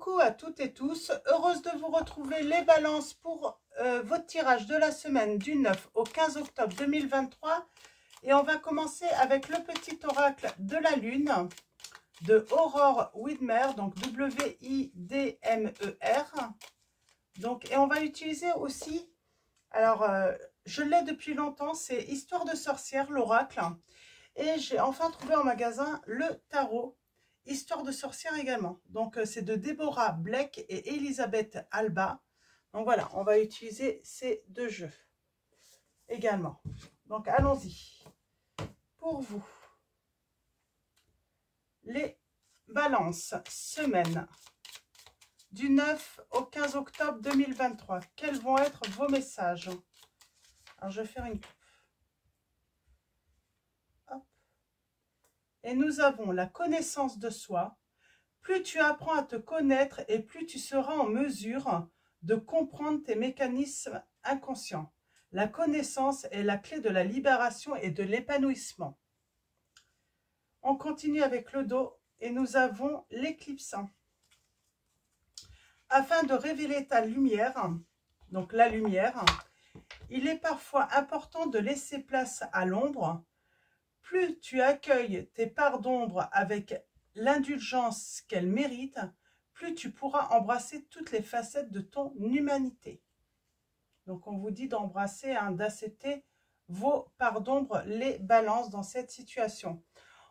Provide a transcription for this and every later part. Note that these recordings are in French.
Coucou à toutes et tous, heureuse de vous retrouver les balances pour votre tirage de la semaine du 9 au 15 octobre 2023. Et on va commencer avec le petit oracle de la lune de Aurore Widmer, donc W-I-D-M-E-R. Donc, et on va utiliser aussi, alors je l'ai depuis longtemps, c'est Histoire de sorcière, l'oracle. Et j'ai enfin trouvé en magasin le tarot Histoire de sorcière également. Donc, c'est de Deborah Blake et Elisabeth Alba. Donc, voilà, on va utiliser ces deux jeux également. Donc, allons-y. Pour vous, les balances, semaine du 9 au 15 octobre 2023. Quels vont être vos messages? Alors, je vais faire une coupe. Hop. Et nous avons la connaissance de soi. Plus tu apprends à te connaître et plus tu seras en mesure de comprendre tes mécanismes inconscients. La connaissance est la clé de la libération et de l'épanouissement. On continue avec le dos et nous avons l'éclipse. Afin de révéler ta lumière, donc la lumière, il est parfois important de laisser place à l'ombre. Plus tu accueilles tes parts d'ombre avec l'indulgence qu'elles méritent, plus tu pourras embrasser toutes les facettes de ton humanité. Donc on vous dit d'embrasser, d'accepter vos parts d'ombre, les balances dans cette situation.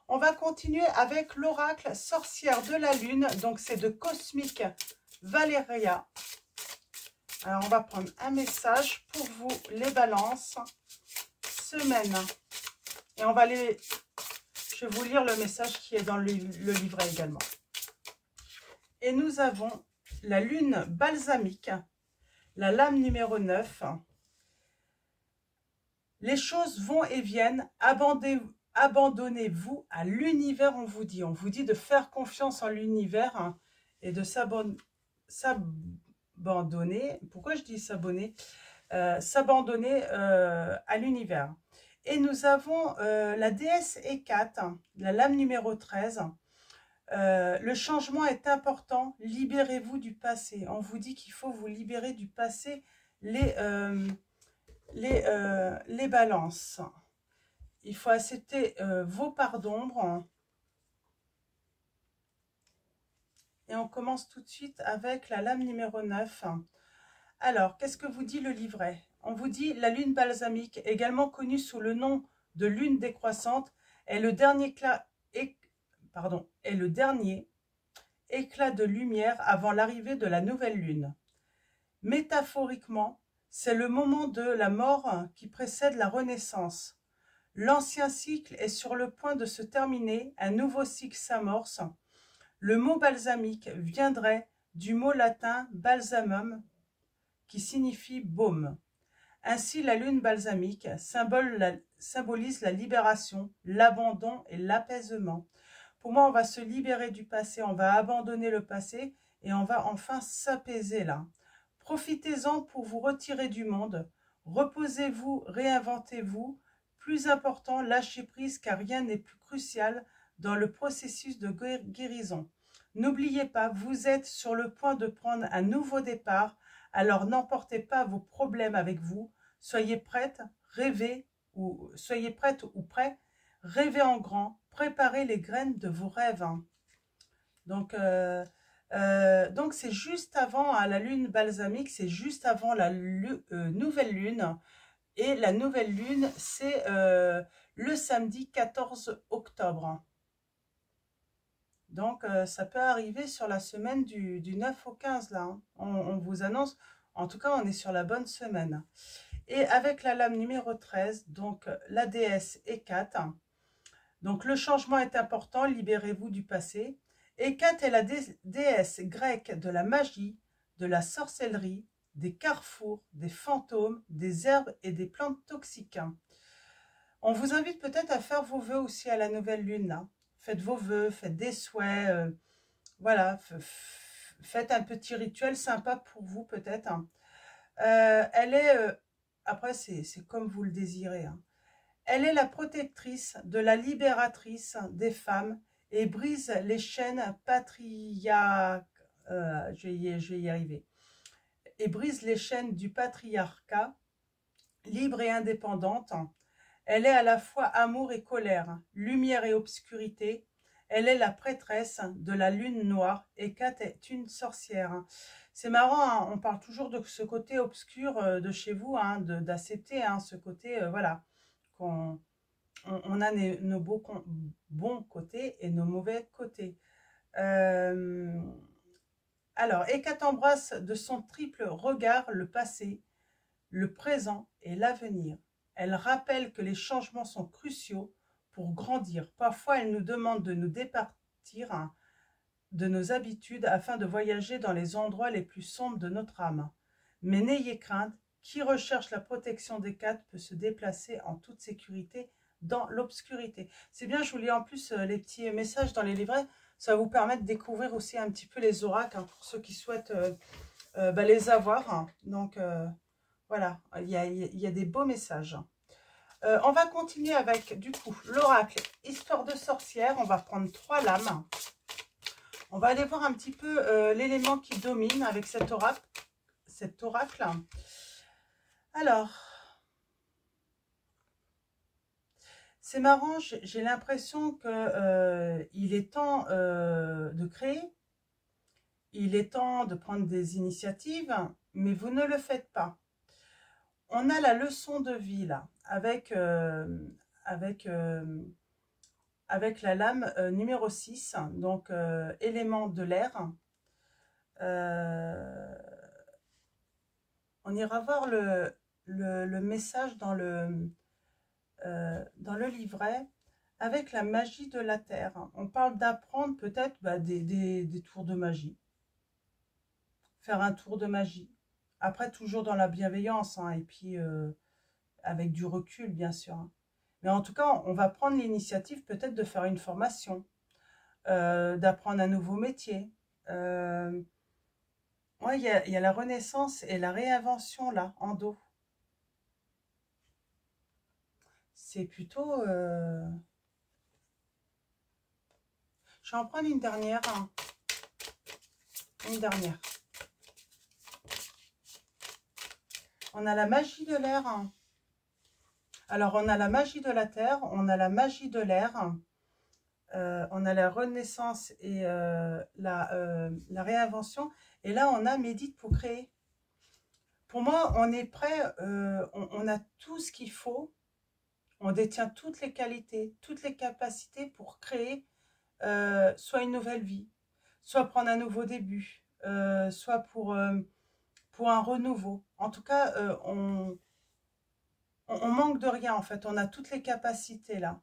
On va continuer avec l'oracle sorcière de la lune, donc c'est de Cosmic Valeria. Alors on va prendre un message pour vous, les balances, semaine. Et on va les... Je vais vous lire le message qui est dans le livret également. Et nous avons la lune balsamique, la lame numéro 9. Les choses vont et viennent, abandonnez-vous à l'univers, on vous dit. On vous dit de faire confiance en l'univers et de s'abandonner. Pourquoi je dis s'abonner? S'abandonner à l'univers. Et nous avons la déesse Hécate, la lame numéro 13. Le changement est important, libérez-vous du passé. On vous dit qu'il faut vous libérer du passé, les balances. Il faut accepter vos parts d'ombre. Et on commence tout de suite avec la lame numéro 9. Alors, qu'est-ce que vous dit le livret? On vous dit la lune balsamique, également connue sous le nom de lune décroissante, est le dernier éclat de lumière avant l'arrivée de la nouvelle lune. Métaphoriquement, c'est le moment de la mort qui précède la renaissance. L'ancien cycle est sur le point de se terminer, un nouveau cycle s'amorce. Le mot balsamique viendrait du mot latin balsamum, qui signifie baume. Ainsi, la lune balsamique symbolise la libération, l'abandon et l'apaisement. Pour moi, on va se libérer du passé, on va abandonner le passé et on va enfin s'apaiser là. Profitez-en pour vous retirer du monde. Reposez-vous, réinventez-vous. Plus important, lâchez prise car rien n'est plus crucial dans le processus de guérison. N'oubliez pas, vous êtes sur le point de prendre un nouveau départ. Alors n'emportez pas vos problèmes avec vous, soyez prête, rêvez, ou soyez prête ou prêt, rêvez en grand, préparez les graines de vos rêves. Donc c'est juste avant la lune balsamique, c'est juste avant la nouvelle lune. Et la nouvelle lune, c'est le samedi 14 octobre. Donc, ça peut arriver sur la semaine du 9 au 15, là. Hein. On vous annonce, en tout cas, on est sur la bonne semaine. Et avec la lame numéro 13, donc la déesse Hécate. Donc, le changement est important, libérez-vous du passé. Hécate est la déesse grecque de la magie, de la sorcellerie, des carrefours, des fantômes, des herbes et des plantes toxiques. On vous invite peut-être à faire vos vœux aussi à la nouvelle lune, là. Faites vos vœux, faites des souhaits, voilà, faites un petit rituel sympa pour vous peut-être. Elle est, après c'est comme vous le désirez, hein. Elle est la protectrice de la libératrice des femmes et brise les chaînes je vais y arriver. Et brise les chaînes du patriarcat, libre et indépendante. Elle est à la fois amour et colère, lumière et obscurité. Elle est la prêtresse de la lune noire et Kat est une sorcière. C'est marrant, hein, on parle toujours de ce côté obscur de chez vous, hein, d'accepter ce côté, voilà, qu'on on a nos bons côtés et nos mauvais côtés. Alors, Kat embrasse de son triple regard le passé, le présent et l'avenir. Elle rappelle que les changements sont cruciaux pour grandir. Parfois, elle nous demande de nous départir de nos habitudes afin de voyager dans les endroits les plus sombres de notre âme. Mais n'ayez crainte, qui recherche la protection des Kat peut se déplacer en toute sécurité dans l'obscurité. C'est bien, je vous lis en plus les petits messages dans les livrets. Ça va vous permettre de découvrir aussi un petit peu les oracles, hein, pour ceux qui souhaitent les avoir. Hein. Donc, voilà, il y a des beaux messages. On va continuer avec, du coup, l'oracle Histoire de sorcière. On va prendre 3 lames. On va aller voir un petit peu l'élément qui domine avec cet oracle. Alors, c'est marrant, j'ai l'impression que il est temps de créer. Il est temps de prendre des initiatives, mais vous ne le faites pas. On a la leçon de vie là, avec la lame numéro 6, donc élément de l'air. On ira voir le message dans le livret avec la magie de la terre. On parle d'apprendre peut-être des tours de magie. Faire un tour de magie. Après, toujours dans la bienveillance, hein, et puis avec du recul, bien sûr. Hein. Mais en tout cas, on va prendre l'initiative peut-être de faire une formation, d'apprendre un nouveau métier. Ouais, il y a la renaissance et la réinvention, là, en dos. C'est plutôt... Je vais en prendre une dernière. Hein. Une dernière. On a la magie de l'air. Alors, on a la magie de la terre, on a la magie de l'air, on a la renaissance et la réinvention. Et là, on a médite pour créer. Pour moi, on est prêt, on a tout ce qu'il faut. On détient toutes les qualités, toutes les capacités pour créer soit une nouvelle vie, soit prendre un nouveau début, soit pour un renouveau. En tout cas, on manque de rien en fait, on a toutes les capacités là.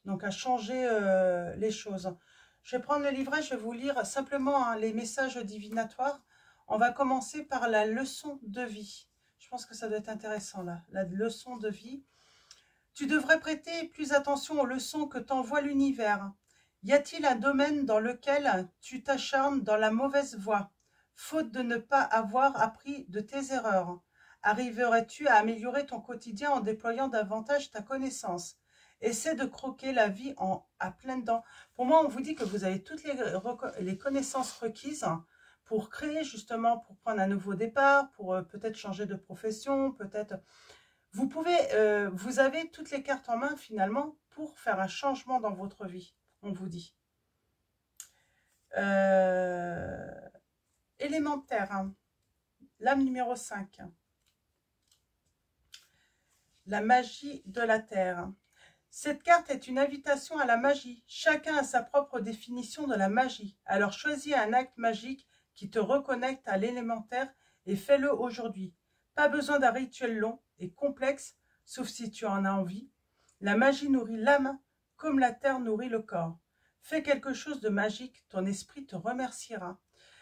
Donc à changer les choses. Je vais prendre le livret, je vais vous lire simplement les messages divinatoires. On va commencer par la leçon de vie. Je pense que ça doit être intéressant là, la leçon de vie. Tu devrais prêter plus attention aux leçons que t'envoie l'univers. Y a-t-il un domaine dans lequel tu t'acharnes dans la mauvaise voie, faute de ne pas avoir appris de tes erreurs? Arriverais-tu à améliorer ton quotidien en déployant davantage ta connaissance? Essaie de croquer la vie à pleines dents. Pour moi, on vous dit que vous avez toutes les connaissances requises pour créer justement, pour prendre un nouveau départ, pour peut-être changer de profession, peut-être... vous avez toutes les cartes en main finalement pour faire un changement dans votre vie, on vous dit. Élémentaire, hein. Lame numéro 5. La magie de la terre. Cette carte est une invitation à la magie. Chacun a sa propre définition de la magie. Alors choisis un acte magique qui te reconnecte à l'élémentaire et fais-le aujourd'hui. Pas besoin d'un rituel long et complexe, sauf si tu en as envie. La magie nourrit l'âme comme la terre nourrit le corps. Fais quelque chose de magique, ton esprit te remerciera.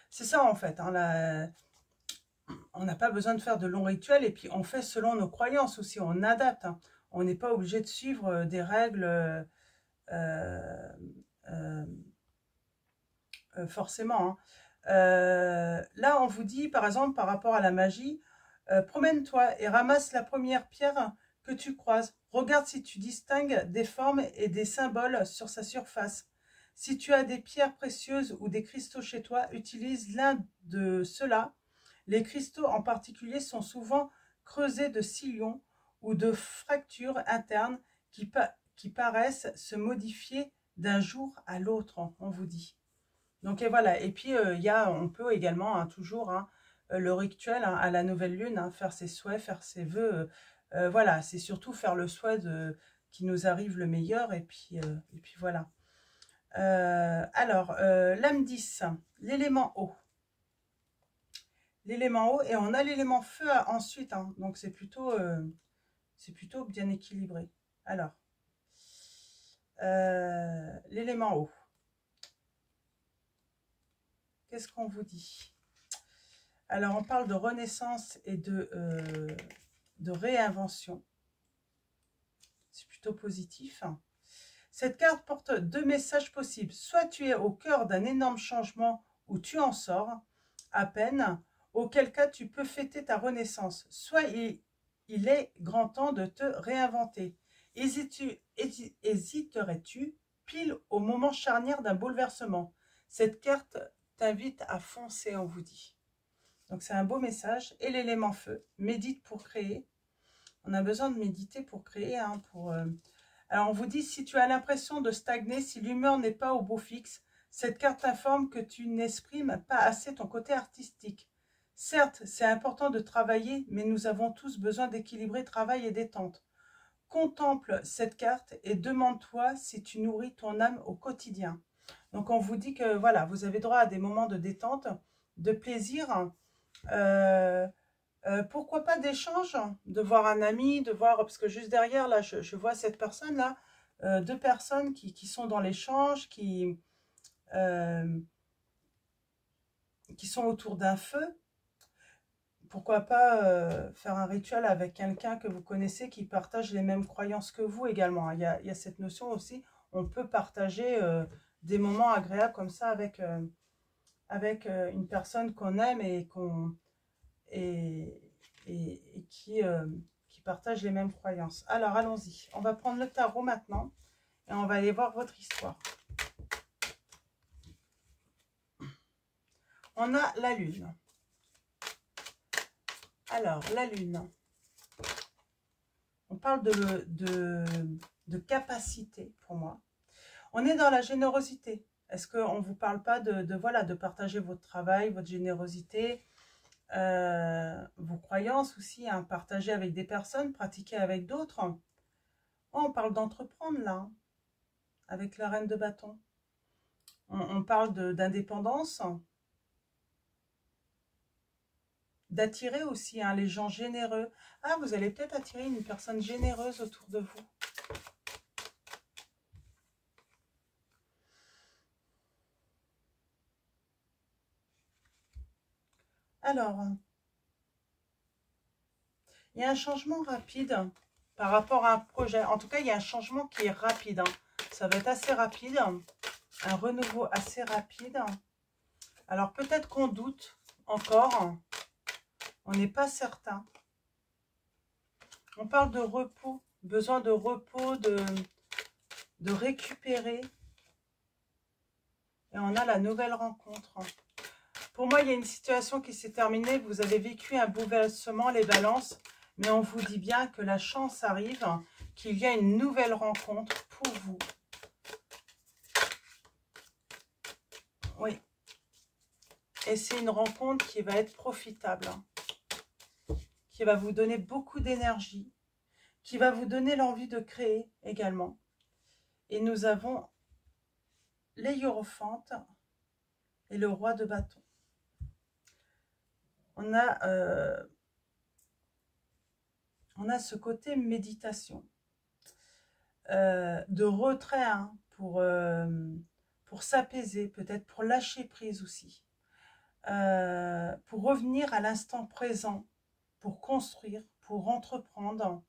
C'est ça en fait, hein, on n'a pas besoin de faire de longs rituels et puis on fait selon nos croyances aussi, on adapte. Hein. On n'est pas obligé de suivre des règles forcément. Hein. Là, on vous dit, par exemple, par rapport à la magie, promène-toi et ramasse la première pierre que tu croises. Regarde si tu distingues des formes et des symboles sur sa surface. Si tu as des pierres précieuses ou des cristaux chez toi, utilise l'un de ceux-là. Les cristaux en particulier sont souvent creusés de sillons ou de fractures internes qui paraissent se modifier d'un jour à l'autre, on vous dit. Donc et voilà, et puis on peut également toujours le rituel à la nouvelle lune, faire ses souhaits, faire ses vœux. Voilà, c'est surtout faire le souhait qu'il nous arrive le meilleur, et puis voilà. Alors, l'âme 10, l'élément eau. L'élément eau, et on a l'élément feu ensuite, donc c'est plutôt bien équilibré. Alors, l'élément eau. Qu'est-ce qu'on vous dit? Alors, on parle de renaissance et de réinvention. C'est plutôt positif. Cette carte porte deux messages possibles. Soit tu es au cœur d'un énorme changement où tu en sors à peine, auquel cas tu peux fêter ta renaissance. Soit il est grand temps de te réinventer. Hésiterais-tu pile au moment charnière d'un bouleversement? Cette carte t'invite à foncer, on vous dit. Donc c'est un beau message. Et l'élément feu, médite pour créer. On a besoin de méditer pour créer. Alors on vous dit, si tu as l'impression de stagner, si l'humeur n'est pas au beau fixe, cette carte informe que tu n'exprimes pas assez ton côté artistique. Certes, c'est important de travailler, mais nous avons tous besoin d'équilibrer travail et détente. Contemple cette carte et demande-toi si tu nourris ton âme au quotidien. Donc on vous dit que voilà, vous avez droit à des moments de détente, de plaisir, pourquoi pas d'échange, de voir un ami, de voir, parce que juste derrière là, je vois cette personne là, deux personnes qui sont dans l'échange, qui sont autour d'un feu. Pourquoi pas faire un rituel avec quelqu'un que vous connaissez qui partage les mêmes croyances que vous également. Il y a cette notion aussi, on peut partager des moments agréables comme ça avec une personne qu'on aime et qui partage les mêmes croyances. Alors allons-y, on va prendre le tarot maintenant et on va aller voir votre histoire. On a la lune. Alors, la lune. On parle de capacité pour moi. On est dans la générosité. Est-ce qu'on ne vous parle pas de partager votre travail, votre générosité, vos croyances aussi, partager avec des personnes, pratiquer avec d'autres? Oh, on parle d'entreprendre là, avec la reine de bâton. On parle d'indépendance, d'attirer aussi les gens généreux. Ah, vous allez peut-être attirer une personne généreuse autour de vous. Alors, il y a un changement rapide par rapport à un projet. En tout cas, il y a un changement qui est rapide. Ça va être assez rapide. Un renouveau assez rapide. Alors, peut-être qu'on doute encore. On n'est pas certain. On parle de repos. Besoin de repos, de récupérer. Et on a la nouvelle rencontre. Pour moi, il y a une situation qui s'est terminée. Vous avez vécu un bouleversement, les balances. Mais on vous dit bien que la chance arrive, qu'il y a une nouvelle rencontre pour vous. Oui. Et c'est une rencontre qui va être profitable. Qui va vous donner beaucoup d'énergie. Qui va vous donner l'envie de créer également. Et nous avons les hiérophantes et le roi de bâton. On a ce côté méditation, de retrait pour s'apaiser, peut-être pour lâcher prise aussi, pour revenir à l'instant présent, pour construire, pour entreprendre.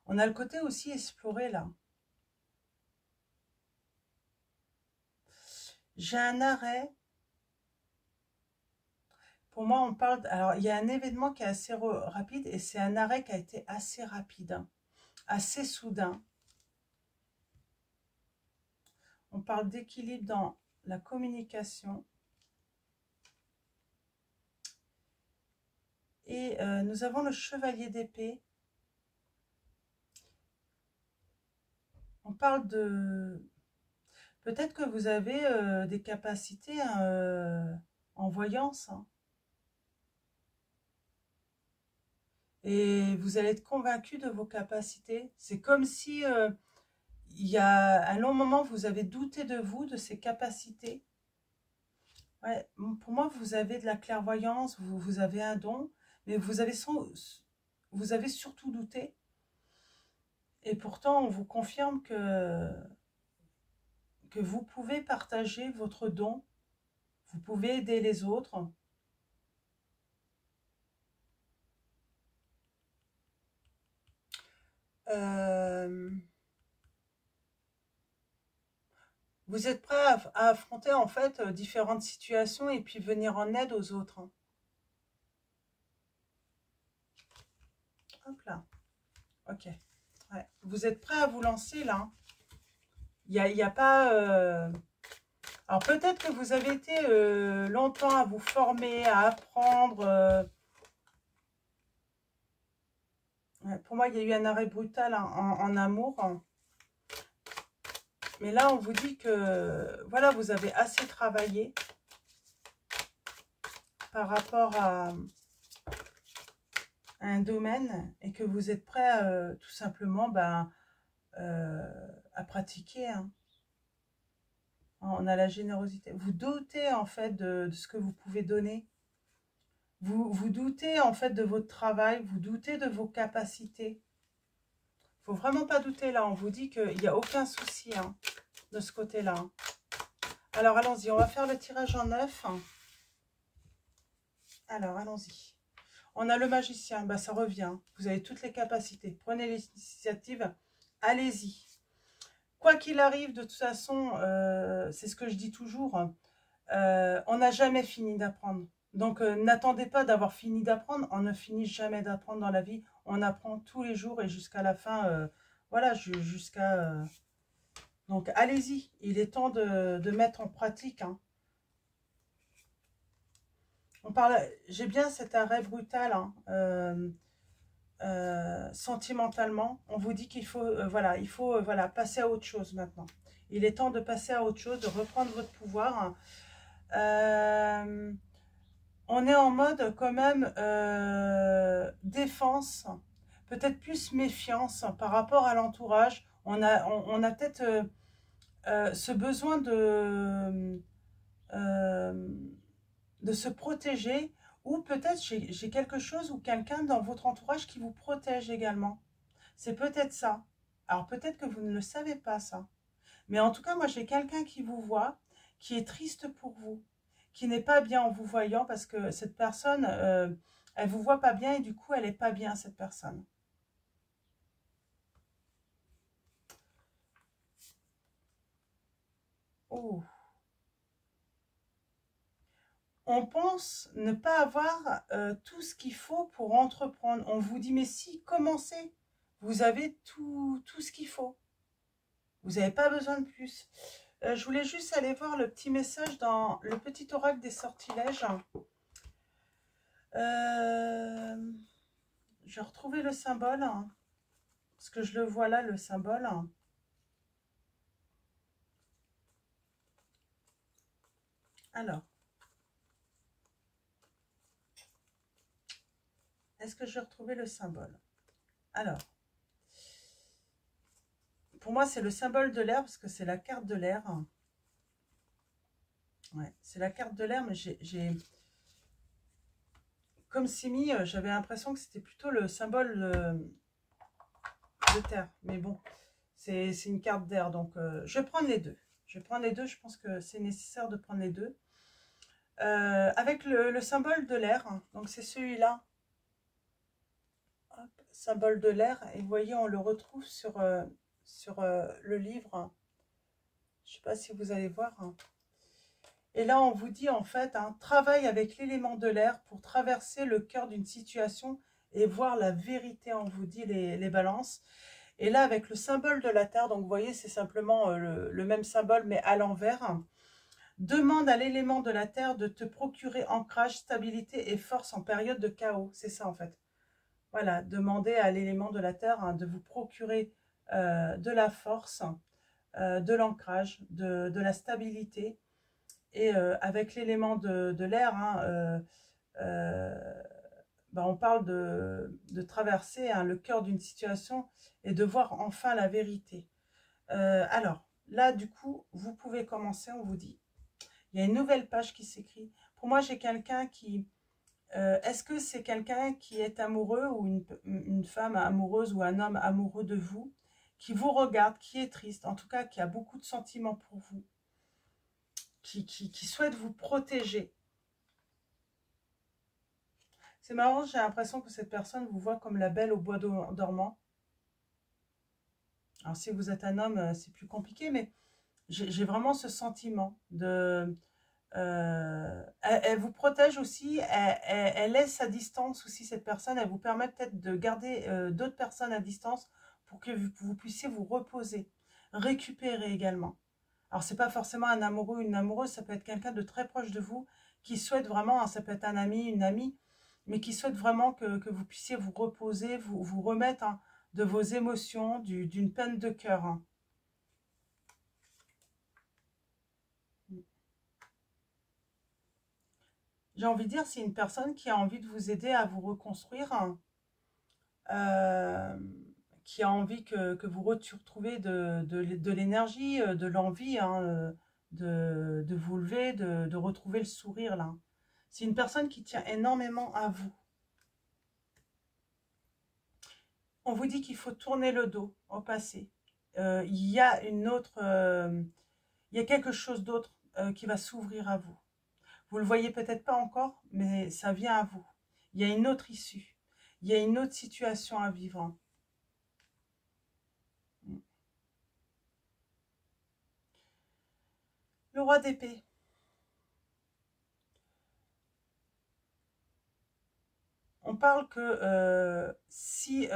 On a le côté aussi explorer là. J'ai un arrêt Pour moi, on parle... Alors, il y a un événement qui est assez rapide et c'est un arrêt qui a été assez rapide, hein, assez soudain. On parle d'équilibre dans la communication. Et nous avons le chevalier d'épée. On parle de... Peut-être que vous avez des capacités en voyance. Hein. Et vous allez être convaincu de vos capacités. C'est comme si il y a un long moment, vous avez douté de vous, de ces capacités. Ouais, pour moi, vous avez de la clairvoyance, vous avez un don, mais vous avez surtout douté. Et pourtant, on vous confirme que vous pouvez partager votre don, vous pouvez aider les autres. Vous êtes prêt à affronter en fait différentes situations et puis venir en aide aux autres. Hein. Hop là. Ok. Ouais. Vous êtes prêt à vous lancer là. Il y a pas... Alors peut-être que vous avez été longtemps à vous former, à apprendre. Ouais, pour moi, il y a eu un arrêt brutal en amour. Hein. Mais là, on vous dit que voilà, vous avez assez travaillé par rapport à un domaine et que vous êtes prêt tout simplement à pratiquer. Hein. On a la générosité. Vous doutez en fait de ce que vous pouvez donner. Vous doutez en fait de votre travail, vous doutez de vos capacités. Il ne faut vraiment pas douter là. On vous dit qu'il n'y a aucun souci hein, de ce côté-là. Hein. Alors allons-y, on va faire le tirage en 9. Alors allons-y. On a le magicien, bah, ça revient. Vous avez toutes les capacités. Prenez l'initiative, allez-y. Quoi qu'il arrive, de toute façon, c'est ce que je dis toujours, on n'a jamais fini d'apprendre. Donc, n'attendez pas d'avoir fini d'apprendre. On ne finit jamais d'apprendre dans la vie. On apprend tous les jours et jusqu'à la fin, voilà, jusqu'à... Donc, allez-y. Il est temps de mettre en pratique. Hein. On parle... J'ai bien cet arrêt brutal, hein, sentimentalement. On vous dit qu'il faut, voilà, il faut voilà, passer à autre chose maintenant. Il est temps de passer à autre chose, de reprendre votre pouvoir. On est en mode quand même défense, peut-être plus méfiance par rapport à l'entourage. On a peut-être ce besoin de se protéger, ou peut-être j'ai quelque chose ou quelqu'un dans votre entourage qui vous protège également. C'est peut-être ça. Alors peut-être que vous ne le savez pas ça. Mais en tout cas, moi j'ai quelqu'un qui vous voit, qui est triste pour vous, qui n'est pas bien en vous voyant parce que cette personne, elle vous voit pas bien et du coup elle n'est pas bien cette personne. Oh. On pense ne pas avoir tout ce qu'il faut pour entreprendre. On vous dit, mais si, commencez. Vous avez tout ce qu'il faut. Vous n'avez pas besoin de plus. Je voulais juste aller voir le petit message dans le petit oracle des sortilèges. Je vais retrouver le symbole. Parce que je le vois là, le symbole. Alors. Est-ce que je vais retrouver le symbole? Alors. Pour moi, c'est le symbole de l'air parce que c'est la carte de l'air. Ouais, c'est la carte de l'air, mais j'ai... Comme Simi, j'avais l'impression que c'était plutôt le symbole de terre. Mais bon, c'est une carte d'air, donc je vais prendre les deux. Je vais prendre les deux, je pense que c'est nécessaire de prendre les deux. Avec le symbole de l'air, donc c'est celui-là. Symbole de l'air, et vous voyez, on le retrouve sur le livre. Je ne sais pas si vous allez voir. Et là, on vous dit en fait, travaille avec l'élément de l'air pour traverser le cœur d'une situation et voir la vérité, on vous dit les balances. Et là, avec le symbole de la Terre, donc vous voyez, c'est simplement le même symbole, mais à l'envers. Demande à l'élément de la Terre de te procurer ancrage, stabilité et force en période de chaos. C'est ça en fait. Voilà, demandez à l'élément de la Terre de vous procurer de la force, de l'ancrage, de la stabilité. Et avec l'élément de l'air, on parle de traverser le cœur d'une situation et de voir enfin la vérité. Alors, là, du coup, vous pouvez commencer, on vous dit. Il y a une nouvelle page qui s'écrit. Pour moi, j'ai quelqu'un qui... Est-ce que c'est quelqu'un qui est amoureux ou une femme amoureuse ou un homme amoureux de vous, qui vous regarde, qui est triste, en tout cas qui a beaucoup de sentiments pour vous, qui souhaite vous protéger? C'est marrant, j'ai l'impression que cette personne vous voit comme la belle au bois dormant. Alors si vous êtes un homme, c'est plus compliqué, mais j'ai vraiment ce sentiment de... elle vous protège aussi, elle laisse à distance aussi cette personne, elle vous permet peut-être de garder d'autres personnes à distance pour que vous puissiez vous reposer, récupérer également. Alors c'est pas forcément un amoureux ou une amoureuse, ça peut être quelqu'un de très proche de vous qui souhaite vraiment, ça peut être un ami, une amie, mais qui souhaite vraiment que vous puissiez vous reposer, vous remettre de vos émotions, d'une peine de cœur. J'ai envie de dire, c'est une personne qui a envie de vous aider à vous reconstruire, qui a envie que vous retrouviez de l'énergie, de l'envie, de vous lever, de retrouver le sourire là. C'est une personne qui tient énormément à vous. On vous dit qu'il faut tourner le dos au passé. Il y a il y a quelque chose d'autre qui va s'ouvrir à vous. Vous ne le voyez peut-être pas encore, mais ça vient à vous. Il y a une autre issue. Il y a une autre situation à vivre. Le roi d'épée. On parle que si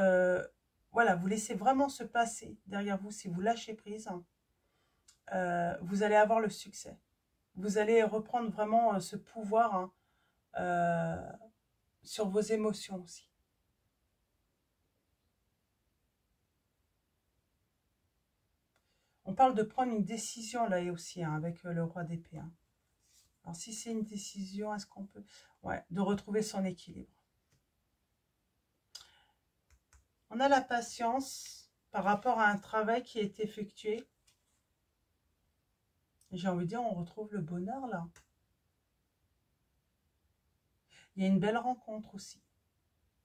voilà, vous laissez vraiment se passer derrière vous, si vous lâchez prise, vous allez avoir le succès. Vous allez reprendre vraiment ce pouvoir sur vos émotions aussi. On parle de prendre une décision là aussi avec le roi d'épée. Alors si c'est une décision, est-ce qu'on peut... Ouais, de retrouver son équilibre. On a la patience par rapport à un travail qui est effectué. J'ai envie de dire, on retrouve le bonheur là. Il y a une belle rencontre aussi.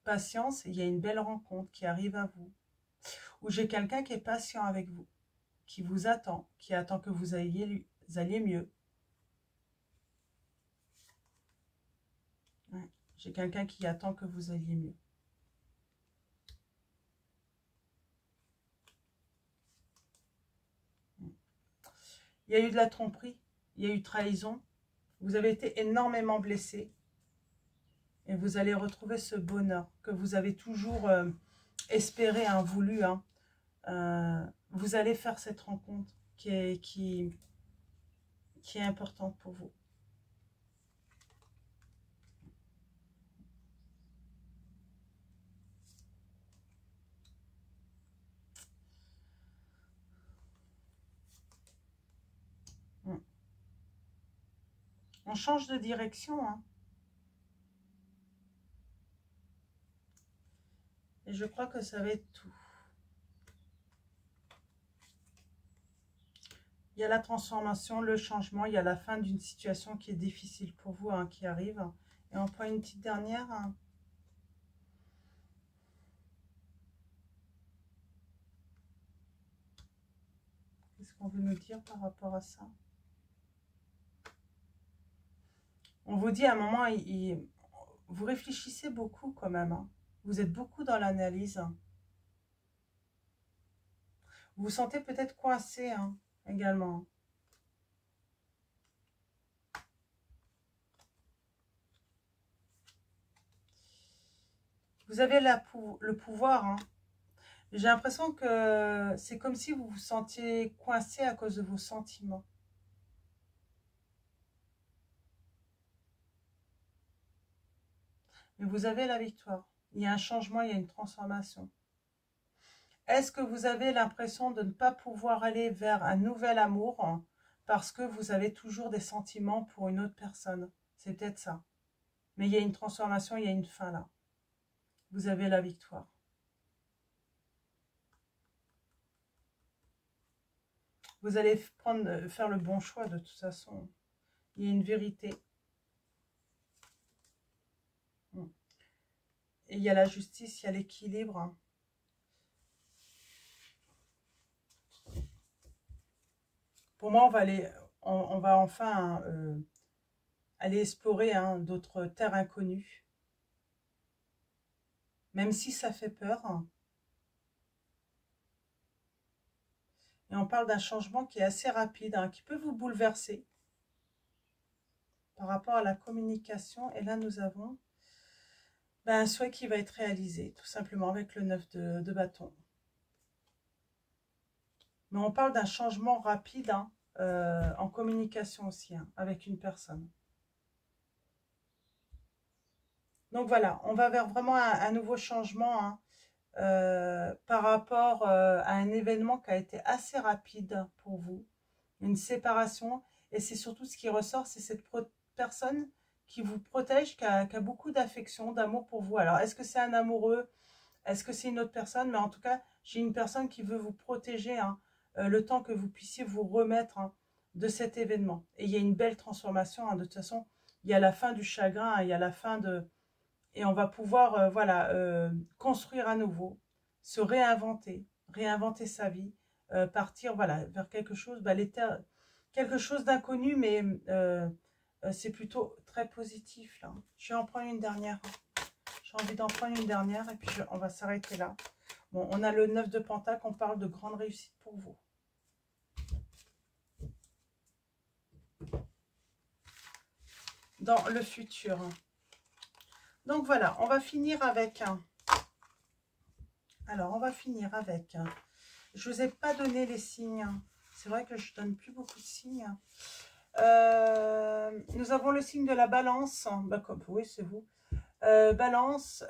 Patience, il y a une belle rencontre qui arrive à vous. Ou j'ai quelqu'un qui est patient avec vous, qui vous attend, qui attend que vous alliez mieux. Ouais. J'ai quelqu'un qui attend que vous alliez mieux. Il y a eu de la tromperie, il y a eu trahison. Vous avez été énormément blessé. Et vous allez retrouver ce bonheur que vous avez toujours espéré, voulu. Vous allez faire cette rencontre qui est importante pour vous. On change de direction. Et je crois que ça va être tout. Il y a la transformation, le changement, il y a la fin d'une situation qui est difficile pour vous, qui arrive. Et on prend une petite dernière. Qu'est-ce qu'on veut nous dire par rapport à ça? On vous dit à un moment, vous réfléchissez beaucoup quand même. Vous êtes beaucoup dans l'analyse. Vous vous sentez peut-être coincé également. Vous avez le pouvoir, hein. J'ai l'impression que c'est comme si vous vous sentiez coincé à cause de vos sentiments. Mais vous avez la victoire. Il y a un changement, il y a une transformation. Est-ce que vous avez l'impression de ne pas pouvoir aller vers un nouvel amour parce que vous avez toujours des sentiments pour une autre personne? C'est peut-être ça. Mais il y a une transformation, il y a une fin là. Vous avez la victoire. Vous allez faire le bon choix de toute façon. Il y a une vérité. Et il y a la justice, il y a l'équilibre. Pour moi, on va enfin aller explorer d'autres terres inconnues. Même si ça fait peur. Et on parle d'un changement qui est assez rapide, qui peut vous bouleverser par rapport à la communication. Et là, nous avons un souhait qui va être réalisé, tout simplement, avec le 9 de bâton. Mais on parle d'un changement rapide en communication aussi, avec une personne. Donc voilà, on va vers vraiment un nouveau changement par rapport à un événement qui a été assez rapide pour vous, une séparation. Et c'est surtout ce qui ressort, c'est cette personne qui vous protège, qui a beaucoup d'affection, d'amour pour vous. Alors, est-ce que c'est un amoureux? Est-ce que c'est une autre personne? Mais en tout cas, j'ai une personne qui veut vous protéger le temps que vous puissiez vous remettre de cet événement. Et il y a une belle transformation. De toute façon, il y a la fin du chagrin, il y a la fin de... Et on va pouvoir construire à nouveau, se réinventer, réinventer sa vie, partir vers quelque chose, quelque chose d'inconnu, mais c'est plutôt très positif. Là. Je vais en prendre une dernière. J'ai envie d'en prendre une dernière et puis on va s'arrêter là. Bon, on a le 9 de Pentacle, on parle de grande réussite pour vous. Dans le futur. Donc voilà, on va finir avec un... Alors, on va finir avec... Je ne vous ai pas donné les signes. C'est vrai que je ne donne plus beaucoup de signes. Nous avons le signe de la balance. Oui, c'est vous. Balance.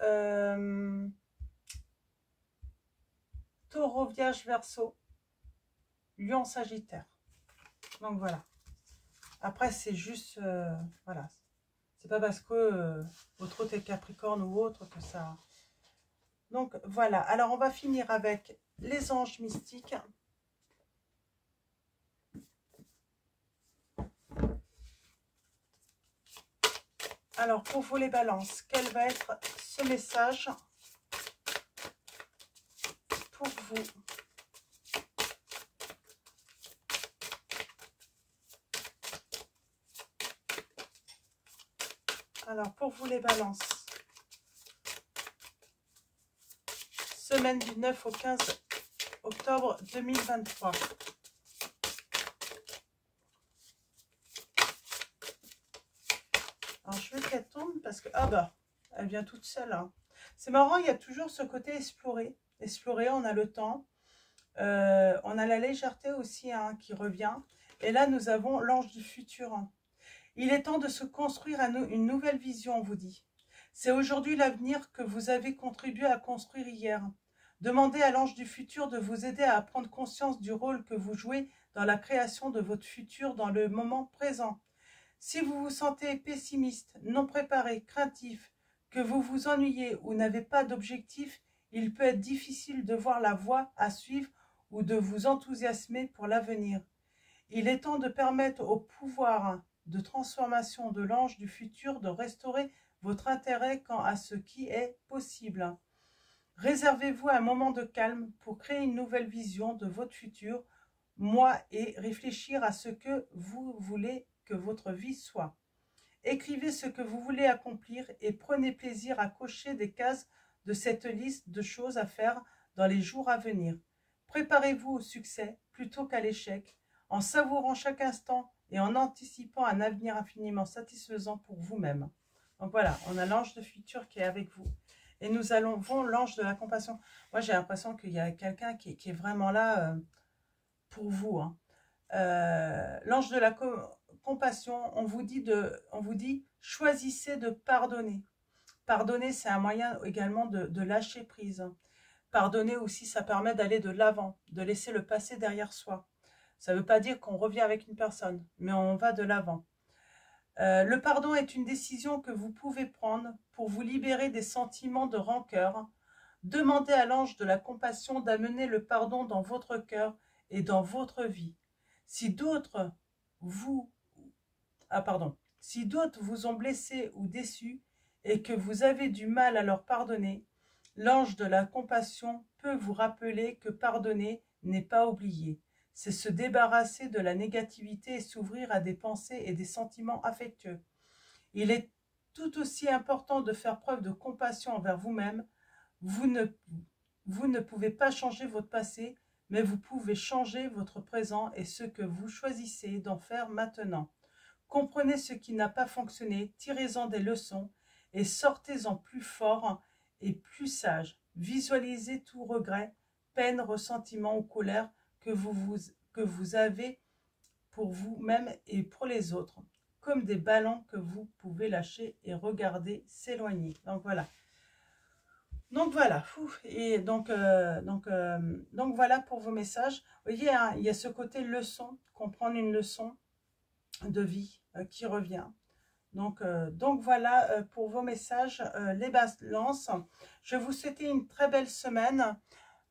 Taureau, Vierge, Verseau. Lion, Sagittaire. Donc voilà. Après, c'est juste... voilà. C'est pas parce que votre autre est Capricorne ou autre que ça... Donc voilà. Alors, on va finir avec les anges mystiques. Alors, pour vous les balances, quel va être ce message pour vous? Alors, pour vous les balances, semaine du 9 au 15 octobre 2023. Alors, je veux qu'elle tourne parce que... Ah bah, elle vient toute seule. Hein. C'est marrant, il y a toujours ce côté explorer. Explorer, on a le temps. On a la légèreté aussi qui revient. Et là, nous avons l'ange du futur. Il est temps de se construire une nouvelle vision, on vous dit. C'est aujourd'hui l'avenir que vous avez contribué à construire hier. Demandez à l'ange du futur de vous aider à prendre conscience du rôle que vous jouez dans la création de votre futur dans le moment présent. Si vous vous sentez pessimiste, non préparé, craintif, que vous vous ennuyez ou n'avez pas d'objectif, il peut être difficile de voir la voie à suivre ou de vous enthousiasmer pour l'avenir. Il est temps de permettre au pouvoir de transformation de l'ange du futur de restaurer votre intérêt quant à ce qui est possible. Réservez-vous un moment de calme pour créer une nouvelle vision de votre futur, moi, et réfléchir à ce que vous voulez que votre vie soit. Écrivez ce que vous voulez accomplir et prenez plaisir à cocher des cases de cette liste de choses à faire dans les jours à venir. Préparez-vous au succès plutôt qu'à l'échec, en savourant chaque instant et en anticipant un avenir infiniment satisfaisant pour vous-même. Donc voilà, on a l'ange de futur qui est avec vous. Et nous allons l'ange de la compassion. Moi, j'ai l'impression qu'il y a quelqu'un qui est vraiment là pour vous. Hein. L'ange de la compassion, on vous dit choisissez de pardonner. Pardonner, c'est un moyen également de lâcher prise. Pardonner aussi, ça permet d'aller de l'avant, de laisser le passé derrière soi. Ça ne veut pas dire qu'on revient avec une personne, mais on va de l'avant. Le pardon est une décision que vous pouvez prendre pour vous libérer des sentiments de rancœur. Demandez à l'ange de la compassion d'amener le pardon dans votre cœur et dans votre vie. Si d'autres si d'autres vous ont blessé ou déçu et que vous avez du mal à leur pardonner, l'ange de la compassion peut vous rappeler que pardonner n'est pas oublier. C'est se débarrasser de la négativité et s'ouvrir à des pensées et des sentiments affectueux. Il est tout aussi important de faire preuve de compassion envers vous-même. Vous ne pouvez pas changer votre passé, mais vous pouvez changer votre présent et ce que vous choisissez d'en faire maintenant. Comprenez ce qui n'a pas fonctionné, tirez-en des leçons et sortez-en plus fort et plus sage. Visualisez tout regret, peine, ressentiment ou colère que vous avez pour vous-même et pour les autres, comme des ballons que vous pouvez lâcher et regarder s'éloigner. Donc voilà. Et donc voilà pour vos messages. Vous voyez, hein, il y a ce côté leçon, comprendre une leçon de vie qui revient. Donc voilà pour vos messages, les balances. Je vous souhaite une très belle semaine.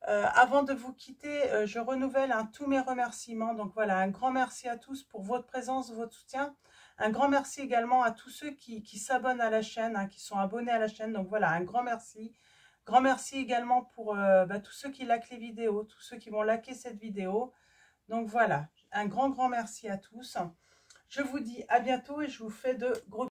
Avant de vous quitter, je renouvelle tous mes remerciements. Donc voilà, un grand merci à tous pour votre présence, votre soutien. Un grand merci également à tous ceux qui s'abonnent à la chaîne, hein, qui sont abonnés à la chaîne. Donc voilà, un grand merci. Grand merci également pour tous ceux qui likent les vidéos, tous ceux qui vont liker cette vidéo. Donc voilà, un grand merci à tous. Je vous dis à bientôt et je vous fais de gros